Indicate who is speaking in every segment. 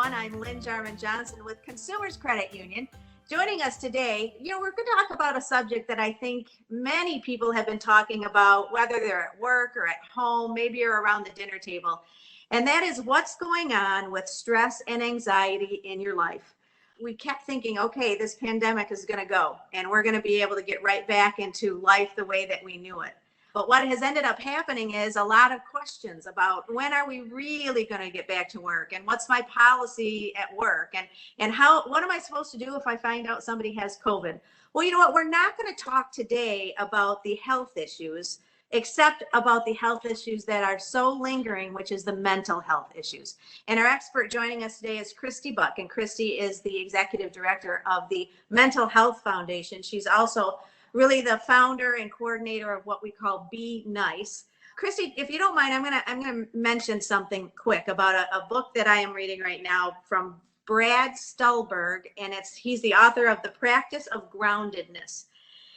Speaker 1: everyone. I'm Lynn Jarman Johnson with Consumers Credit Union. Joining us today, we're going to talk about a subject that I think many people have been talking about, whether they're at work or at home, maybe you're around the dinner table. And that is what's going on with stress and anxiety in your life. We kept thinking, okay, this pandemic is going to go and we're going to be able to get right back into life the way that we knew it. But what has ended up happening is a lot of questions about when are we really going to get back to work, and what's my policy at work, and what am I supposed to do if I find out somebody has COVID? Well, you know what? We're not going to talk today about the health issues, except about the health issues that are so lingering, which is the mental health issues. And our expert joining us today is Christy Buck, and Christy is the executive director of the Mental Health Foundation. She's also really the founder and coordinator of what we call Be Nice. Christy, if you don't mind, I'm gonna mention something quick about a book that I am reading right now from Brad Stulberg, and he's the author of The Practice of Groundedness.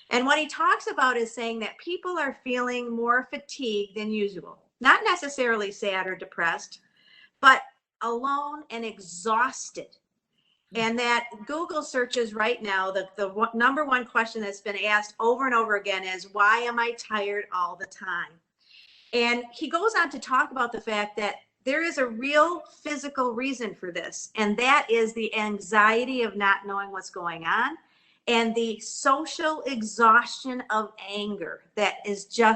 Speaker 1: And what he talks about is saying that people are feeling more fatigued than usual, not necessarily sad or depressed, but alone and exhausted. And that Google searches right now, the number one question that's been asked over and over again is, why am I tired all the time? And he goes on to talk about the fact that there is a real physical reason for this. And that is the anxiety of not knowing what's going on and the social exhaustion of anger that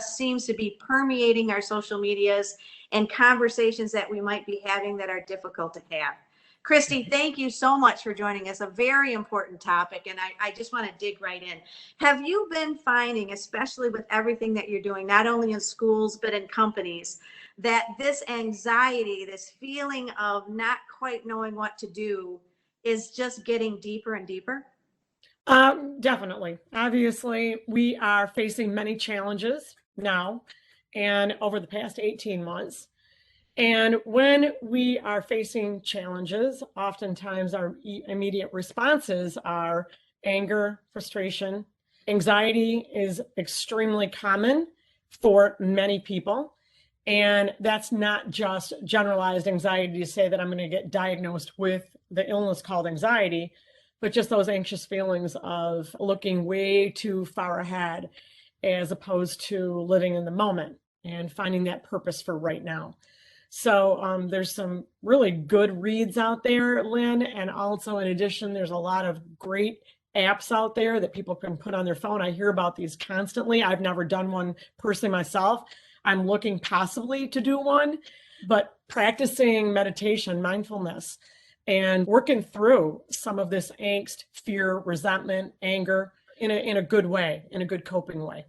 Speaker 1: seems to be permeating our social medias and conversations that we might be having that are difficult to have. Christy, thank you so much for joining us. A very important topic, and I just want to dig right in. Have you been finding, especially with everything that you're doing, not only in schools, but in companies, that this anxiety, this feeling of not quite knowing what to do is just getting deeper and deeper?
Speaker 2: Definitely. Obviously, we are facing many challenges now and over the past 18 months. And when we are facing challenges, oftentimes our immediate responses are anger, frustration. Anxiety is extremely common for many people. And that's not just generalized anxiety to say that I'm going to get diagnosed with the illness called anxiety, but just those anxious feelings of looking way too far ahead as opposed to living in the moment and finding that purpose for right now. So there's some really good reads out there, Lynn, and also in addition, there's a lot of great apps out there that people can put on their phone. I hear about these constantly. I've never done one personally myself. I'm looking possibly to do one, but practicing meditation, mindfulness, and working through some of this angst, fear, resentment, anger in a good way, in a good coping way.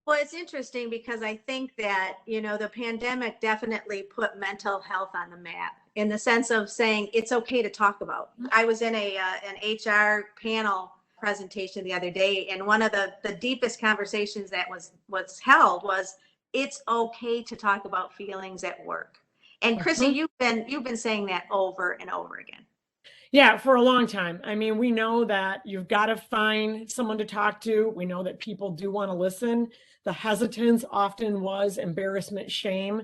Speaker 1: Well, it's interesting because I think that, the pandemic definitely put mental health on the map in the sense of saying it's okay to talk about. I was in an HR panel presentation the other day, and one of the deepest conversations that was held was it's okay to talk about feelings at work. And Chrissy, you've been saying that over and over again.
Speaker 2: Yeah, for a long time. I mean, we know that you've got to find someone to talk to. We know that people do want to listen. The hesitance often was embarrassment, shame,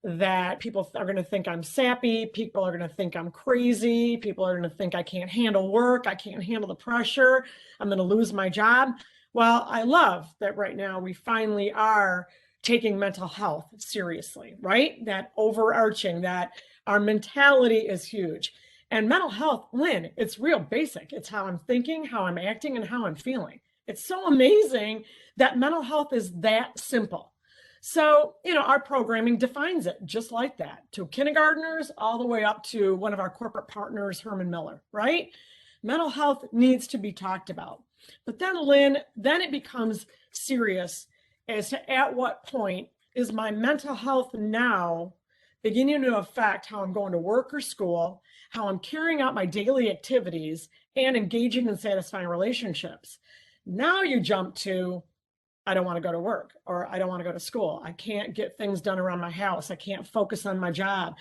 Speaker 2: that people are going to think I'm sappy. People are going to think I'm crazy. People are going to think I can't handle work. I can't handle the pressure. I'm going to lose my job. Well, I love that right now we finally are taking mental health seriously, right? That overarching, that our mentality is huge. And mental health, Lynn, it's real basic. It's how I'm thinking, how I'm acting, and how I'm feeling. It's so amazing that mental health is that simple. So, our programming defines it just like that, to kindergartners all the way up to one of our corporate partners, Herman Miller, right? Mental health needs to be talked about. But then, Lynn, then it becomes serious as to at what point is my mental health now beginning to affect how I'm going to work or school, how I'm carrying out my daily activities, and engaging in satisfying relationships. Now you jump to, I don't want to go to work, or I don't want to go to school. I can't get things done around my house. I can't focus on my job.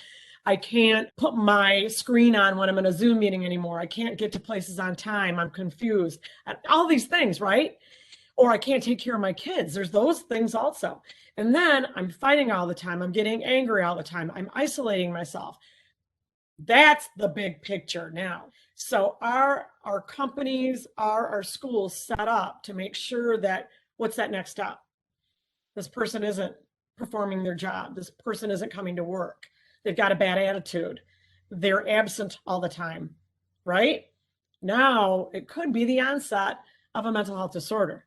Speaker 2: I can't put my screen on when I'm in a Zoom meeting anymore. I can't get to places on time. I'm confused. All these things, right? Or I can't take care of my kids. There's those things also. And then I'm fighting all the time. I'm getting angry all the time. I'm isolating myself. That's the big picture now. So our companies, our schools set up to make sure that what's that next step? This person isn't performing their job. This person isn't coming to work. They've got a bad attitude. They're absent all the time, right? Now it could be the onset of a mental health disorder,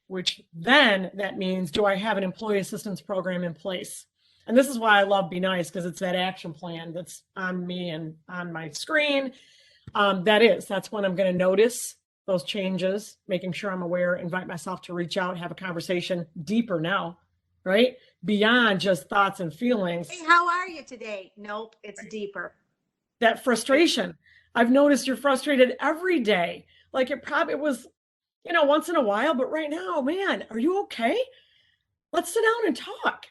Speaker 2: which then that means, do I have an employee assistance program in place? And this is why I love Be Nice, because it's that action plan that's on me and on my screen. That's when I'm going to notice those changes, making sure I'm aware, invite myself to reach out, have a conversation deeper now, right? Beyond just thoughts and feelings.
Speaker 1: Hey, how are you today? Nope, it's deeper.
Speaker 2: That frustration. I've noticed you're frustrated every day. Like it was, once in a while, but right now, man, are you okay? Let's sit down and talk.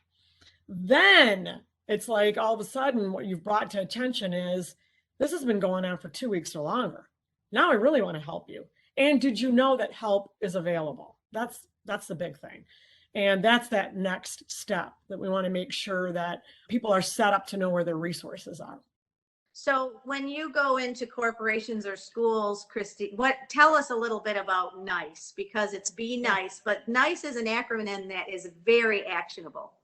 Speaker 2: Then it's like all of a sudden what you've brought to attention is this has been going on for 2 weeks or longer. Now I really want to help you. And did you know that help is available? That's the big thing. And that's that next step that we want to make sure that people are set up to know where their resources are.
Speaker 1: So when you go into corporations or schools, Christy, tell us a little bit about NICE, because it's Be Nice, but NICE is an acronym that is very actionable.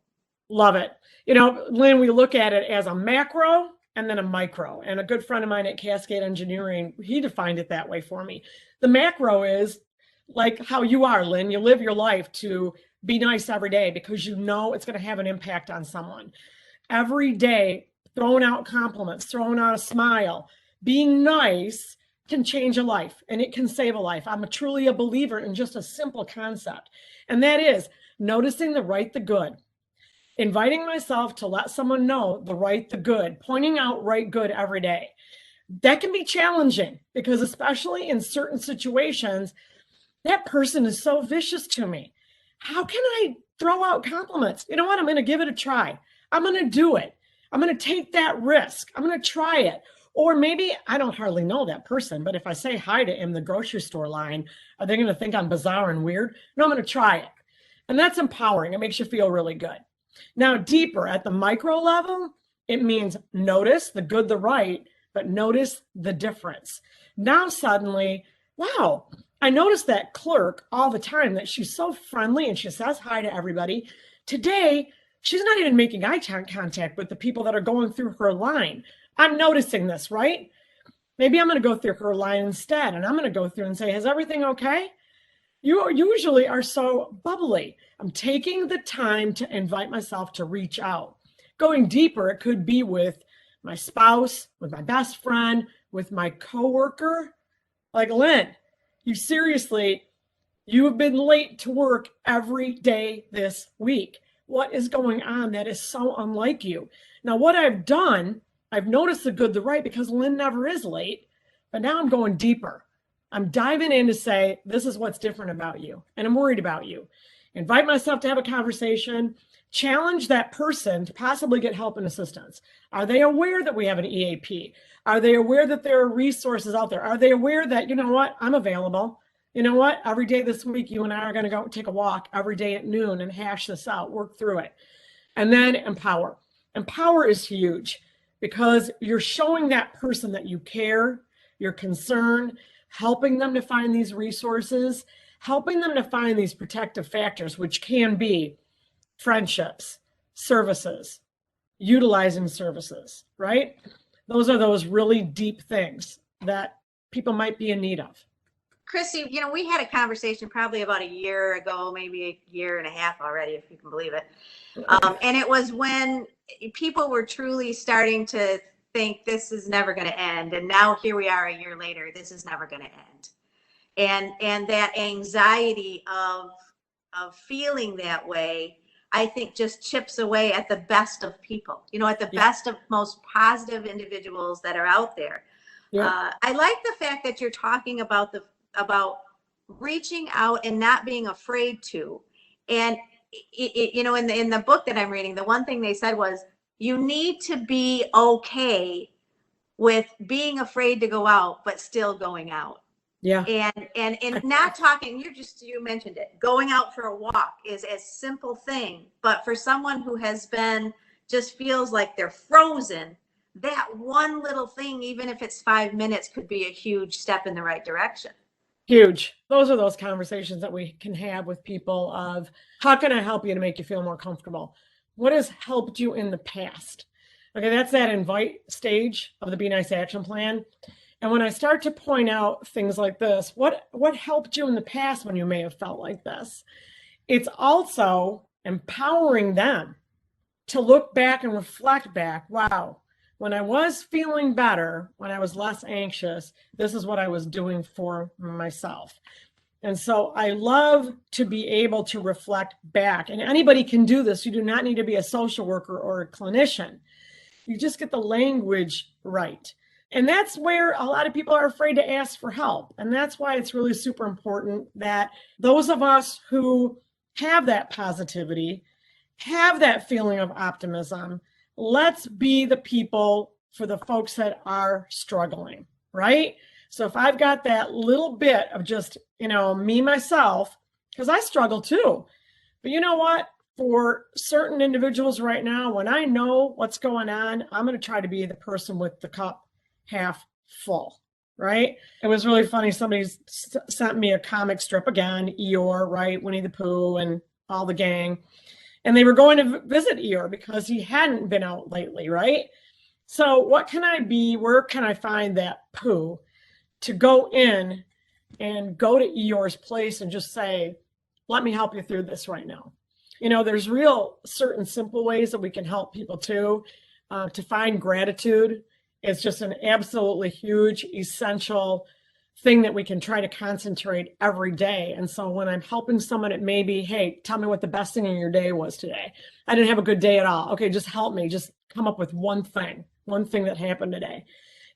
Speaker 2: Love it. Lynn, we look at it as a macro and then a micro. And a good friend of mine at Cascade Engineering, he defined it that way for me. The macro is like how you are, Lynn. You live your life to be nice every day because you know it's going to have an impact on someone. Every day, throwing out compliments, throwing out a smile, being nice can change a life and it can save a life. I'm truly a believer in just a simple concept. And that is noticing the right, the good. Inviting myself to let someone know the right, the good, pointing out right, good every day. That can be challenging because especially in certain situations, that person is so vicious to me. How can I throw out compliments? You know what? I'm going to give it a try. I'm going to do it. I'm going to take that risk. I'm going to try it. Or maybe I don't hardly know that person, but if I say hi to him in the grocery store line, are they going to think I'm bizarre and weird? No, I'm going to try it. And that's empowering. It makes you feel really good. Now, deeper at the micro level, it means notice the good, the right, but notice the difference. Now, suddenly, wow, I notice that clerk all the time that she's so friendly and she says hi to everybody. Today, she's not even making eye contact with the people that are going through her line. I'm noticing this, right? Maybe I'm going to go through her line instead, and I'm going to go through and say, is everything okay? You usually are so bubbly. I'm taking the time to invite myself to reach out. Going deeper, it could be with my spouse, with my best friend, with my coworker. Like, Lynn, you have been late to work every day this week. What is going on that is so unlike you? Now, what I've done, I've noticed the good, the right, because Lynn never is late, but now I'm going deeper. I'm diving in to say, this is what's different about you, and I'm worried about you. Invite myself to have a conversation, challenge that person to possibly get help and assistance. Are they aware that we have an EAP? Are they aware that there are resources out there? Are they aware that, you know what, I'm available? You know what, every day this week, you and I are going to go take a walk every day at noon and hash this out, work through it. And then empower. Empower is huge because you're showing that person that you care, you're concerned, helping them to find these resources, helping them to find these protective factors, which can be friendships, services, utilizing services, right? Those are those really deep things that people might be in need of.
Speaker 1: Christy, we had a conversation probably about a year ago, maybe a year and a half already, if you can believe it. And it was when people were truly starting to think this is never going to end. And now here we are a year later, this is never going to end. And that anxiety of feeling that way, I think just chips away at the best of people, at the best of most positive individuals that are out there. Yeah. I like the fact that you're talking about reaching out and not being afraid to. And in the book that I'm reading, the one thing they said was, you need to be okay with being afraid to go out, but still going out. Yeah. And not talking, you mentioned it. Going out for a walk is a simple thing, but for someone who has been, just feels like they're frozen, that one little thing, even if it's 5 minutes, could be a huge step in the right direction.
Speaker 2: Huge. Those are those conversations that we can have with people of how can I help you to make you feel more comfortable? What has helped you in the past? Okay, that's that invite stage of the Be Nice action plan. And when I start to point out things like this, what helped you in the past when you may have felt like this? It's also empowering them to look back and reflect back. Wow, when I was feeling better, when I was less anxious, this is what I was doing for myself. And so I love to be able to reflect back. And anybody can do this. You do not need to be a social worker or a clinician. You just get the language right. And that's where a lot of people are afraid to ask for help. And that's why it's really super important that those of us who have that positivity, have that feeling of optimism, let's be the people for the folks that are struggling, right? So if I've got that little bit of just, me, myself, because I struggle too. But you know what? For certain individuals right now, when I know what's going on, I'm going to try to be the person with the cup half full, right? It was really funny. Somebody sent me a comic strip again, Eeyore, right? Winnie the Pooh and all the gang. And they were going to visit Eeyore because he hadn't been out lately, right? So what can I be? Where can I find that Pooh to go in and go to Eeyore's place and just say, let me help you through this right now? There's real certain simple ways that we can help people too. To find gratitude is just an absolutely huge, essential thing that we can try to concentrate every day. And so when I'm helping someone, it may be, hey, tell me what the best thing in your day was today. I didn't have a good day at all. Okay, just help me. Just come up with one thing that happened today.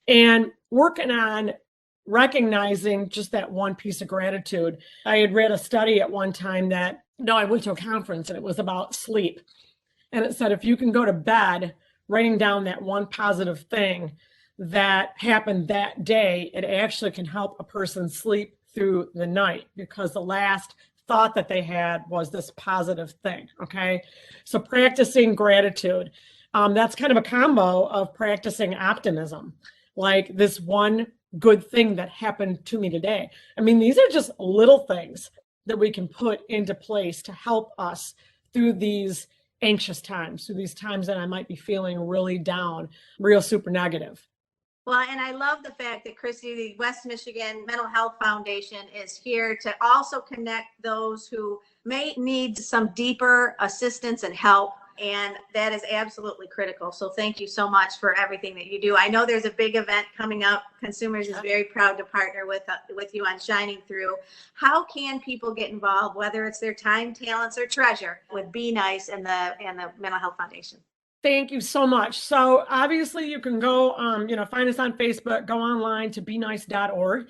Speaker 2: And working on recognizing just that one piece of gratitude. I had read a study at one time that, I went to a conference and it was about sleep. And it said, if you can go to bed writing down that one positive thing that happened that day, it actually can help a person sleep through the night because the last thought that they had was this positive thing. Okay. So practicing gratitude, that's kind of a combo of practicing optimism, like this one good thing that happened to me today. I mean, these are just little things that we can put into place to help us through these anxious times, through these times that I might be feeling really down, real super negative.
Speaker 1: Well, and I love the fact that Christy, the West Michigan Mental Health Foundation, is here to also connect those who may need some deeper assistance and help. And that is absolutely critical. So thank you so much for everything that you do. I know there's a big event coming up. Consumers is very proud to partner with you on Shining Through. How can people get involved, whether it's their time, talents, or treasure, with Be Nice and the Mental Health Foundation?
Speaker 2: Thank you so much. So obviously you can go, find us on Facebook, go online to benice.org.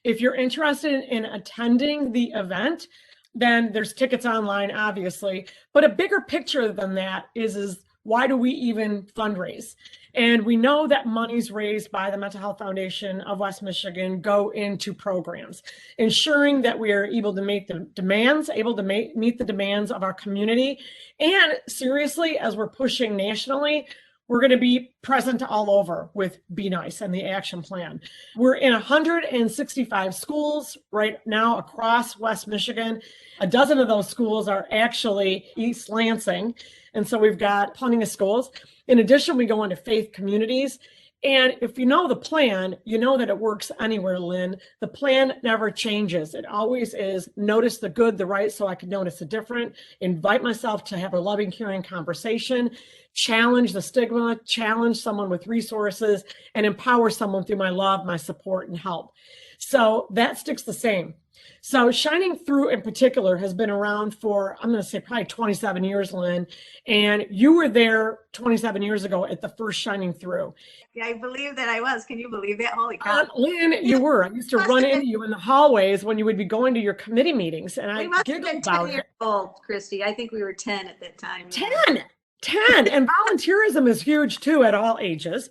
Speaker 2: If you're interested in attending the event, then there's tickets online, obviously. But a bigger picture than that is why do we even fundraise? And we know that monies raised by the Mental Health Foundation of West Michigan go into programs, ensuring that we are able to meet the demands, meet the demands of our community. And seriously, as we're pushing nationally, we're going to be present all over with Be Nice and the action plan. We're in 165 schools right now across West Michigan. A dozen of those schools are actually East Lansing. And so we've got plenty of schools. In addition, we go into faith communities. And if you know the plan, you know that it works anywhere, Lynn. The plan never changes. It always is notice the good, the right, so I can notice the different, invite myself to have a loving, caring conversation, challenge the stigma, challenge someone with resources, and empower someone through my love, my support, and help. So that sticks the same. So Shining Through in particular has been around for, I'm going to say probably 27 years, Lynn. And you were there 27 years ago at the first Shining Through.
Speaker 1: Yeah, I believe that I was. Can you believe that? Holy cow.
Speaker 2: Lynn, you were. I used to run into you in the hallways when you would be going to your committee meetings. And I giggled about it.
Speaker 1: 10 years old, Christy. I think we were 10 at that time.
Speaker 2: 10. And volunteerism is huge too at all ages.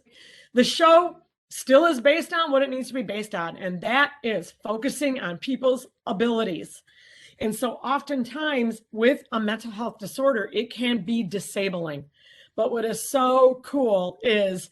Speaker 2: The show still is based on what it needs to be based on, and that is focusing on people's abilities. And so oftentimes with a mental health disorder, it can be disabling. But what is so cool is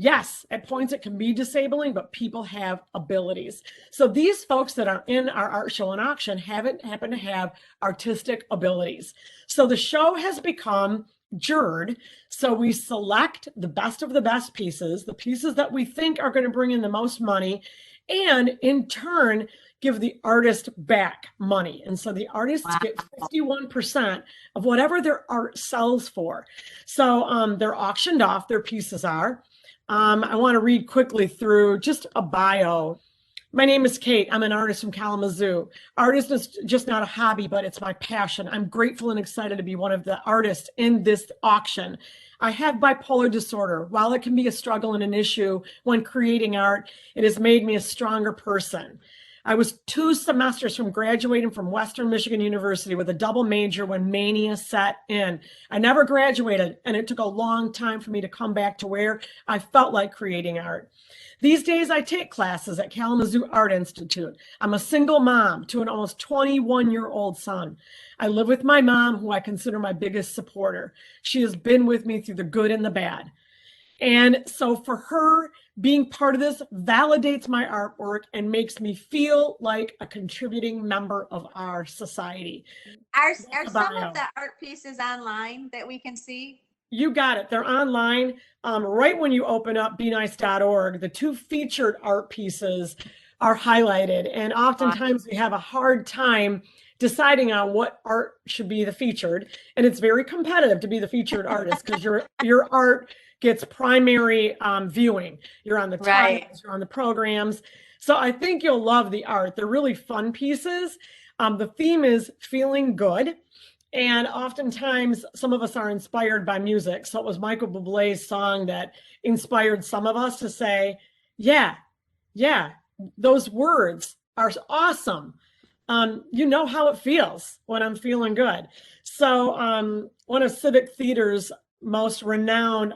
Speaker 2: Yes, at points it can be disabling, but people have abilities. So these folks that are in our art show and auction happen to have artistic abilities. So the show has become juried. So we select the best of the best pieces, the pieces that we think are going to bring in the most money, and in turn, give the artist back money. And so the artists get 51% of whatever their art sells for. So they're auctioned off, their pieces are. I want to read quickly through just a bio. My name is Kate. I'm an artist from Kalamazoo. Art is just not a hobby, but it's my passion. I'm grateful and excited to be one of the artists in this auction. I have bipolar disorder. While it can be a struggle and an issue when creating art, it has made me a stronger person. I was 2 semesters from graduating from Western Michigan University with a double major when mania set in. I never graduated, and it took a long time for me to come back to where I felt like creating art. These days, I take classes at Kalamazoo Art Institute. I'm a single mom to an almost 21-year-old son. I live with my mom, who I consider my biggest supporter. She has been with me through the good and the bad. And so for her, being part of this validates my artwork and makes me feel like a contributing member of our society.
Speaker 1: Are some of the art pieces online that we can see?
Speaker 2: You got it. They're online. Right when you open up BeNice.org, the 2 featured art pieces are highlighted. And oftentimes we have a hard time deciding on what art should be the featured. And it's very competitive to be the featured artist because your art gets primary viewing. You're on the titles, you're on the programs. So I think you'll love the art. They're really fun pieces. The theme is feeling good. And oftentimes some of us are inspired by music. So it was Michael Bublé's song that inspired some of us to say, yeah, those words are awesome. You know how it feels when I'm feeling good. So one of Civic Theater's most renowned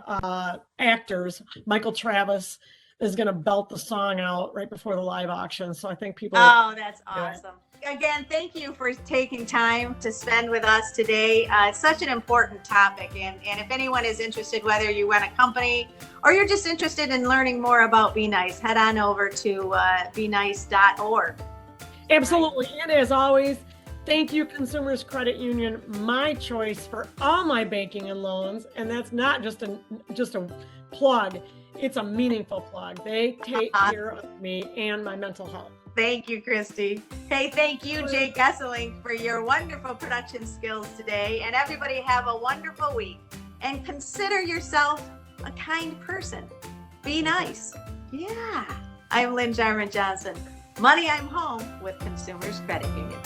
Speaker 2: actors, Michael Travis, is going to belt the song out right before the live auction. So I think people.
Speaker 1: Oh, that's awesome. Again, thank you for taking time to spend with us today. It's such an important topic. And if anyone is interested, whether you run a company or you're just interested in learning more about BeNice, head on over to BeNice.org.
Speaker 2: Absolutely. And as always, thank you, Consumers Credit Union, my choice for all my banking and loans. And that's not just a plug. It's a meaningful plug. They take care of me and my mental health.
Speaker 1: Thank you, Christy. Hey, thank you, Jake Gesseling, for your wonderful production skills today. And everybody have a wonderful week. And consider yourself a kind person. Be nice. Yeah. I'm Lynn Jarman Johnson. Money, I'm home with Consumers Credit Union.